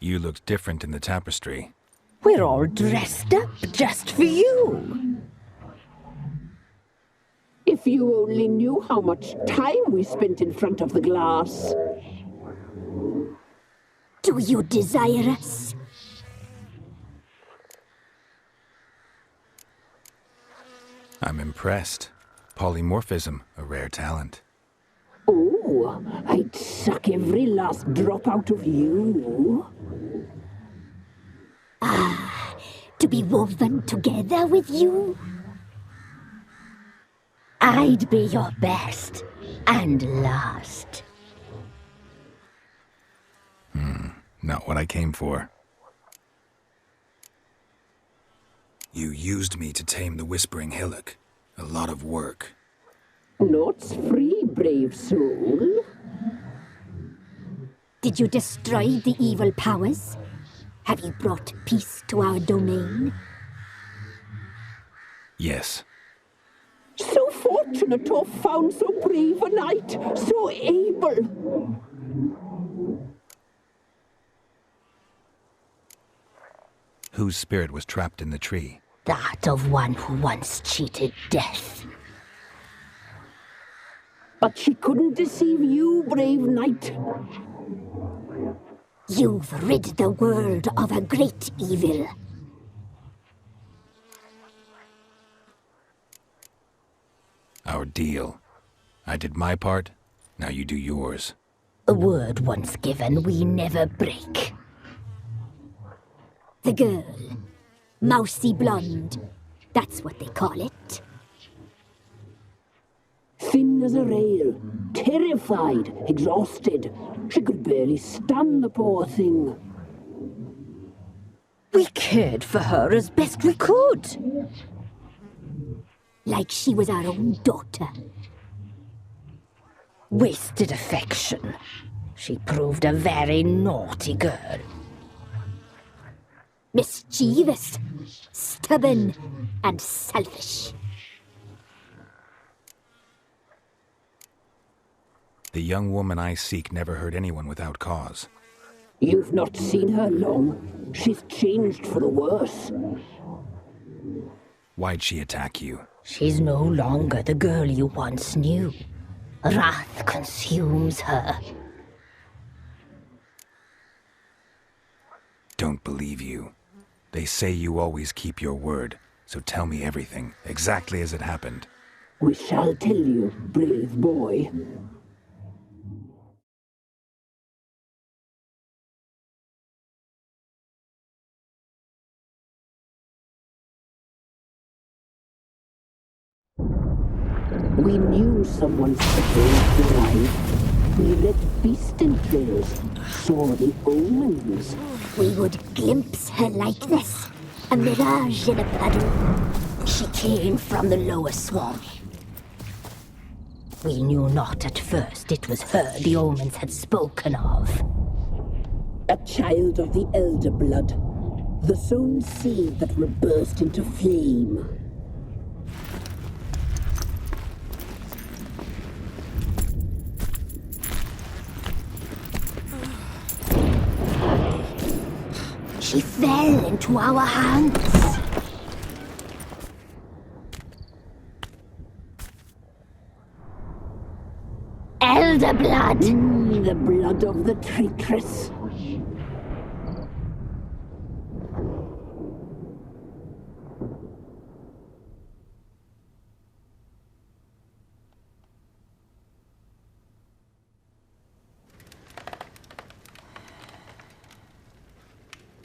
You looked different in the tapestry. We're all dressed up just for you. If you only knew how much time we spent in front of the glass. Do you desire us? I'm impressed. Polymorphism, a rare talent. Oh, I'd suck every last drop out of you. To be woven together with you? I'd be your best and last. Not what I came for. You used me to tame the Whispering Hillock. A lot of work. Naught's free, brave soul. Did you destroy the evil powers? Have you brought peace to our domain? Yes. So fortunate to have found so brave a knight, so able. Whose spirit was trapped in the tree? That of one who once cheated death. But she couldn't deceive you, brave knight. You've rid the world of a great evil. Our deal. I did my part, now you do yours. A word once given, we never break. The girl. Mousy blonde. That's what they call it. Thin as a rail, terrified, exhausted. She could barely stand, the poor thing. We cared for her as best we could. Like she was our own daughter. Wasted affection. She proved a very naughty girl. Mischievous, stubborn, and selfish. The young woman I seek never hurt anyone without cause. You've not seen her long. She's changed for the worse. Why'd she attack you? She's no longer the girl you once knew. Wrath consumes her. Don't believe you. They say you always keep your word, so tell me everything, exactly as it happened. We shall tell you, brave boy. We knew someone supposed to arrive. We read beast entrails, saw the omens. We would glimpse her like this, a mirage in a puddle. She came from the lower swamp. We knew not at first it was her the omens had spoken of. A child of the elder blood, the sown seed that will burst into flame. She fell into our hands. Elder blood! The blood of the traitress.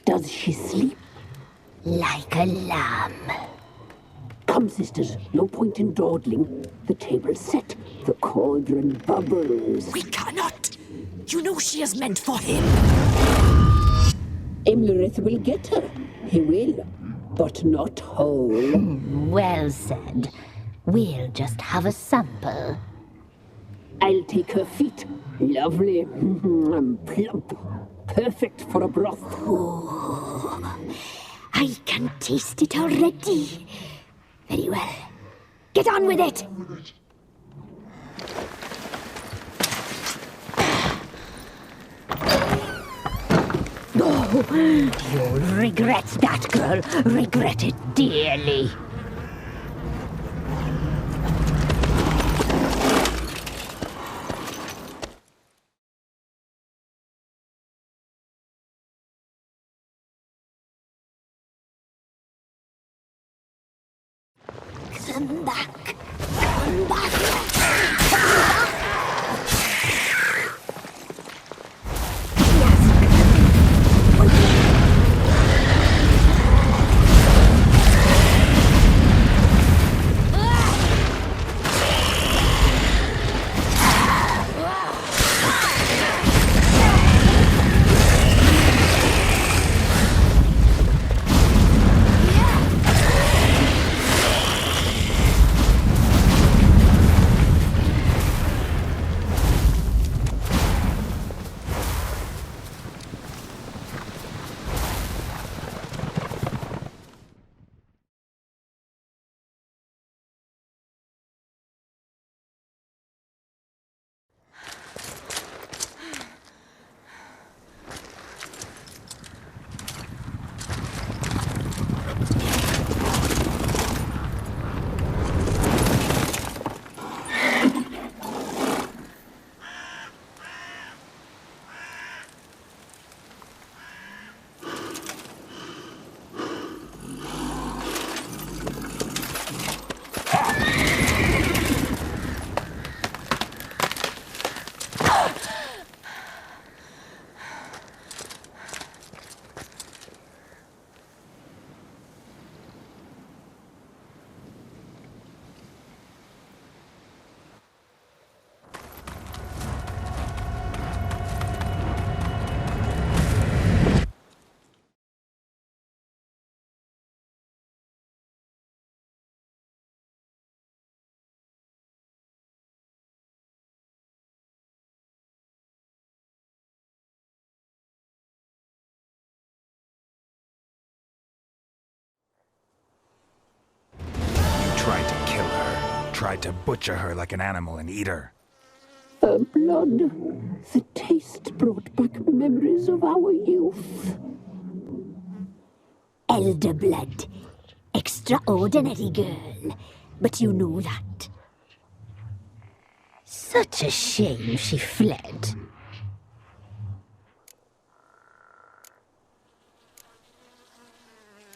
Does she sleep? Like a lamb. Come, sisters, no point in dawdling. The table's set, the cauldron bubbles. We cannot! You know she is meant for him! Imlerith will get her. He will, but not whole. Well said. We'll just have a sample. I'll take her feet. Lovely. Plump. Perfect for a broth. I can taste it already. Very well. Get on with it! You'll regret that, girl. Regret it dearly. Come back. Come back. Tried to kill her. Tried to butcher her like an animal and eat her. Her blood. The taste brought back memories of our youth. Elder blood. Extraordinary girl. But you know that. Such a shame she fled.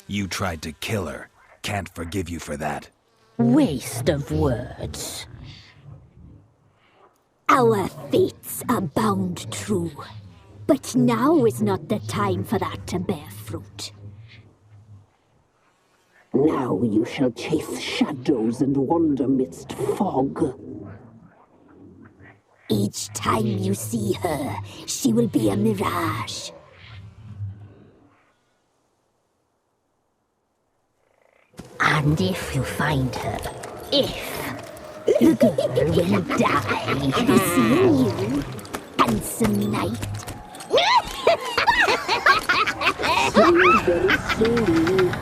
You tried to kill her. Can't forgive you for that. Waste of words. Our fates are bound true. But now is not the time for that to bear fruit. Now you shall chase shadows and wander midst fog. Each time you see her, she will be a mirage. And if you find her, the girl will die. Be seeing you, handsome knight. Very soon.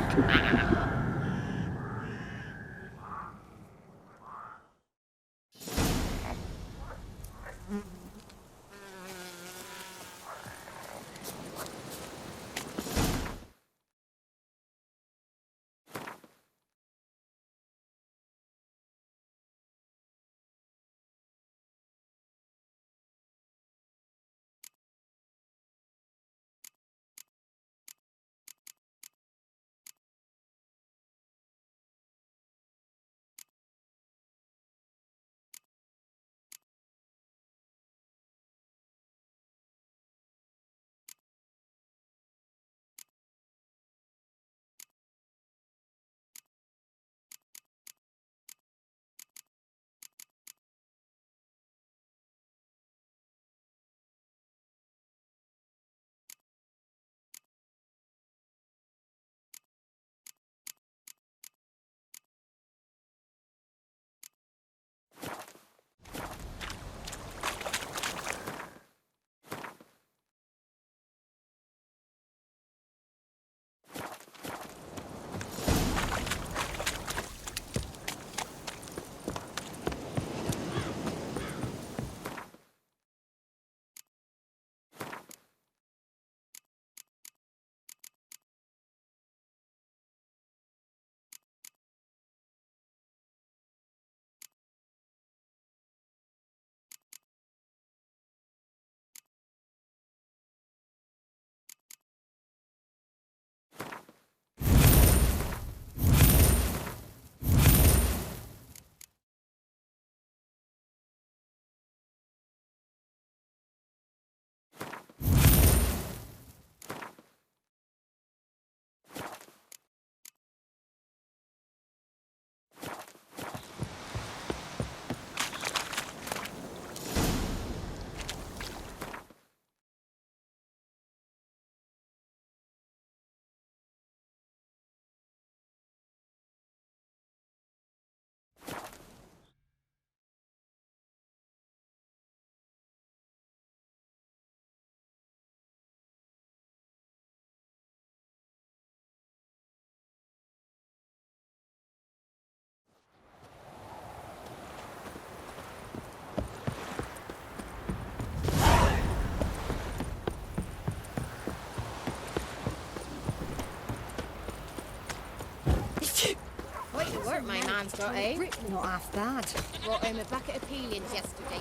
man's got, eh? Not half bad. Brought home a bucket of peelings yesterday.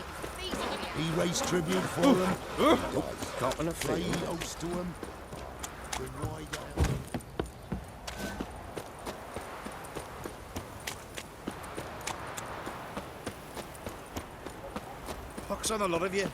He raised tribute for him. Caught on a Play feed. host to him. Bring wide out. Pox on a lot of you.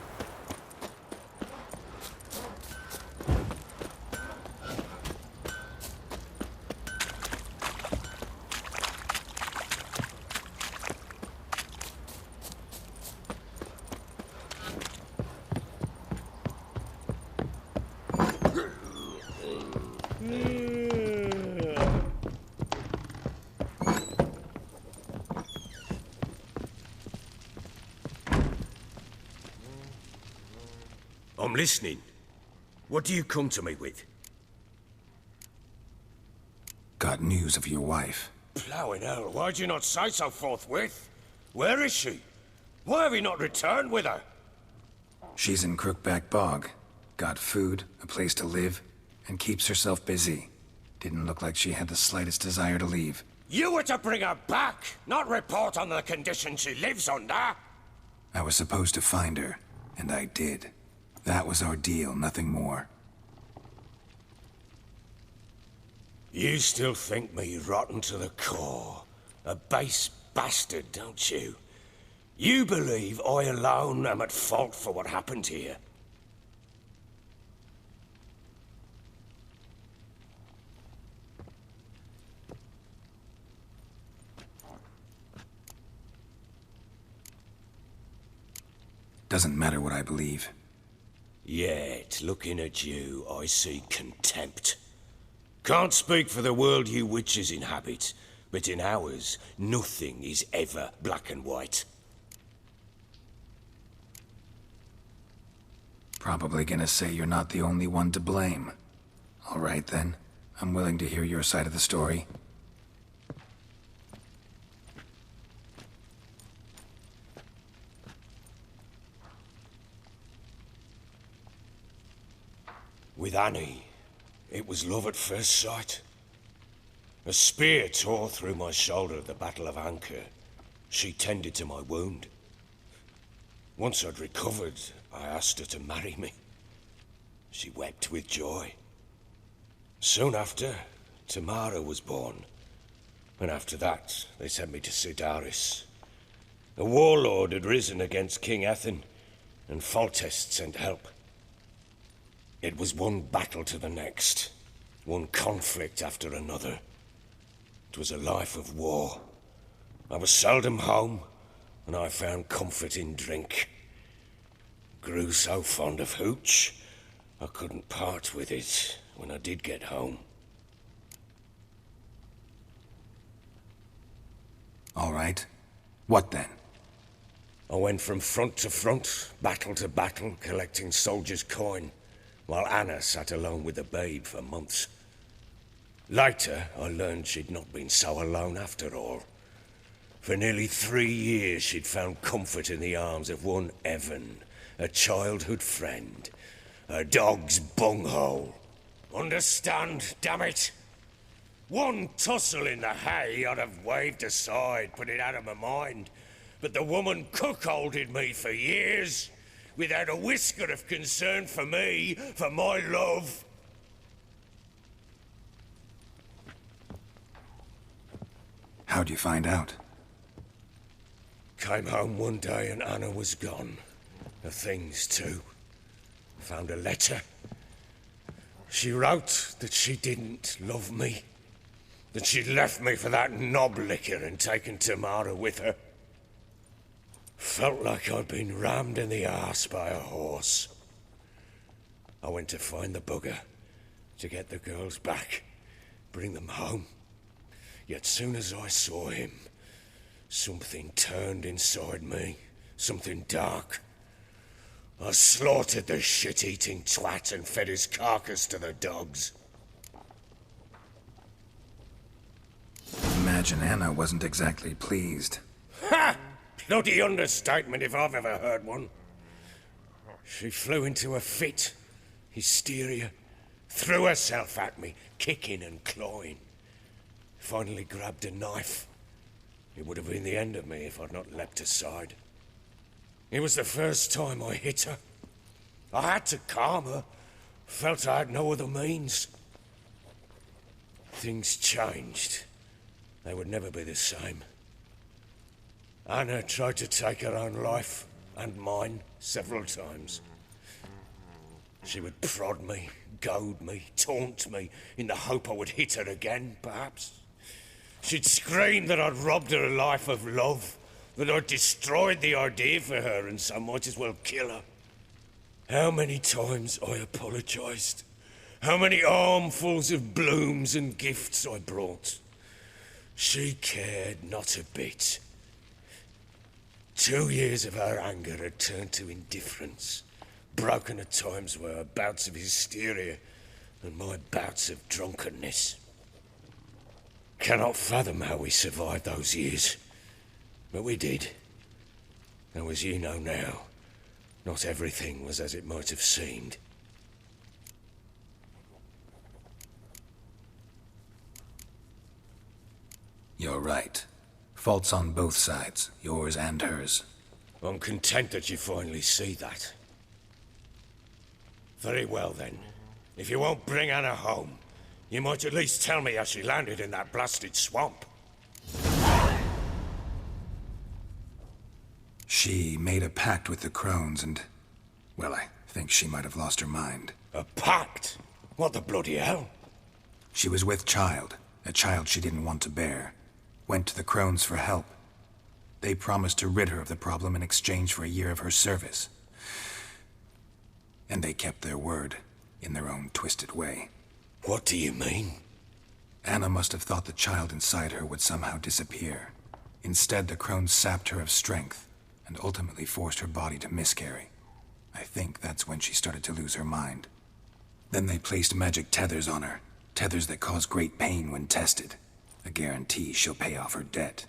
I'm listening. What do you come to me with? Got news of your wife. Plowing hell, why'd you not say so forthwith? Where is she? Why have you not returned with her? She's in Crookback Bog. Got food, a place to live, and keeps herself busy. Didn't look like she had the slightest desire to leave. You were to bring her back, not report on the conditions she lives under. I was supposed to find her, and I did. That was our deal, nothing more. You still think me rotten to the core. A base bastard, don't you? You believe I alone am at fault for what happened here. Doesn't matter what I believe. Yet, looking at you, I see contempt. Can't speak for the world you witches inhabit, but in ours, nothing is ever black and white. Probably gonna say you're not the only one to blame. All right then. I'm willing to hear your side of the story. With Annie, it was love at first sight. A spear tore through my shoulder at the Battle of Anchor. She tended to my wound. Once I'd recovered, I asked her to marry me. She wept with joy. Soon after, Tamara was born. And after that, they sent me to Sidaris. A warlord had risen against King Ethan, and Foltest sent help. It was one battle to the next, one conflict after another. It was a life of war. I was seldom home, and I found comfort in drink. Grew so fond of hooch, I couldn't part with it when I did get home. All right. What then? I went from front to front, battle to battle, collecting soldiers' coin, while Anna sat alone with the babe for months. Later, I learned she'd not been so alone after all. For nearly 3 years, she'd found comfort in the arms of one Evan, a childhood friend, a dog's bunghole. Understand, damn it? One tussle in the hay I'd have waved aside, put it out of my mind. But the woman cuckolded me for years, without a whisker of concern for me, for my love. How'd you find out? Came home one day and Anna was gone. Her things too. Found a letter. She wrote that she didn't love me. That she'd left me for that knob licker and taken Tamara with her. Felt like I'd been rammed in the arse by a horse. I went to find the bugger, to get the girls back, bring them home. Yet soon as I saw him, something turned inside me, something dark. I slaughtered the shit-eating twat and fed his carcass to the dogs. Imagine Anna wasn't exactly pleased. Ha! Bloody understatement if I've ever heard one. She flew into a fit, hysteria, threw herself at me, kicking and clawing. Finally grabbed a knife. It would have been the end of me if I'd not leapt aside. It was the first time I hit her. I had to calm her. Felt I had no other means. Things changed. They would never be the same. Anna tried to take her own life, and mine, several times. She would prod me, goad me, taunt me, in the hope I would hit her again, perhaps. She'd scream that I'd robbed her life of love, that I'd destroyed the idea for her, and so might as well kill her. How many times I apologized. How many armfuls of blooms and gifts I brought. She cared not a bit. 2 years of her anger had turned to indifference, broken at times by her bouts of hysteria and my bouts of drunkenness. Cannot fathom how we survived those years, but we did. Though as you know now, not everything was as it might have seemed. You're right. Faults on both sides, yours and hers. I'm content that you finally see that. Very well then. If you won't bring Anna home, you might at least tell me how she landed in that blasted swamp. She made a pact with the crones and... well, I think she might have lost her mind. A pact? What the bloody hell? She was with child, a child she didn't want to bear. Went to the crones for help. They promised to rid her of the problem in exchange for a year of her service. And they kept their word, in their own twisted way. What do you mean? Anna must have thought the child inside her would somehow disappear. Instead, the crones sapped her of strength, and ultimately forced her body to miscarry. I think that's when she started to lose her mind. Then they placed magic tethers on her, tethers that cause great pain when tested. A guarantee she'll pay off her debt.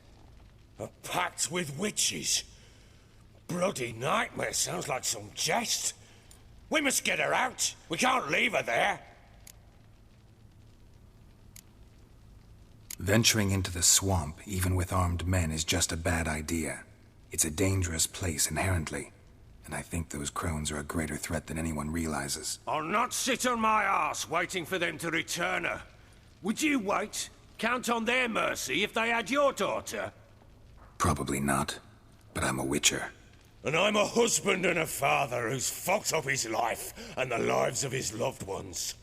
A pact with witches? Bloody nightmare, sounds like some jest. We must get her out. We can't leave her there. Venturing into the swamp, even with armed men, is just a bad idea. It's a dangerous place inherently, and I think those crones are a greater threat than anyone realizes. I'll not sit on my arse waiting for them to return her. Would you wait? Count on their mercy if they had your daughter? Probably not, but I'm a witcher. And I'm a husband and a father who's fucked up his life and the lives of his loved ones.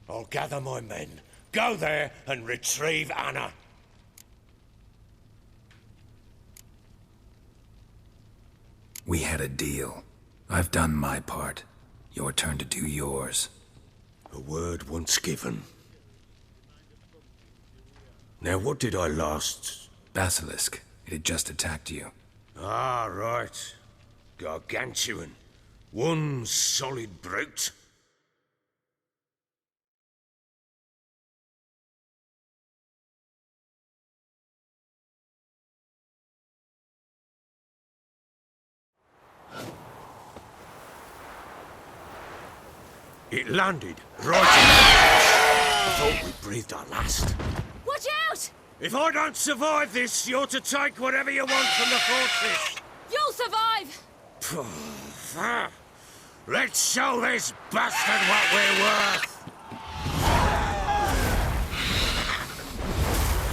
I'll gather my men, go there and retrieve Anna. We had a deal. I've done my part. Your turn to do yours. A word once given. Now what did I last... Basilisk. It had just attacked you. Ah, right. Gargantuan. One solid brute. It landed right in I thought we breathed our last. Watch out! If I don't survive this, you're to take whatever you want from the fortress. You'll survive! Let's show this bastard what we're worth!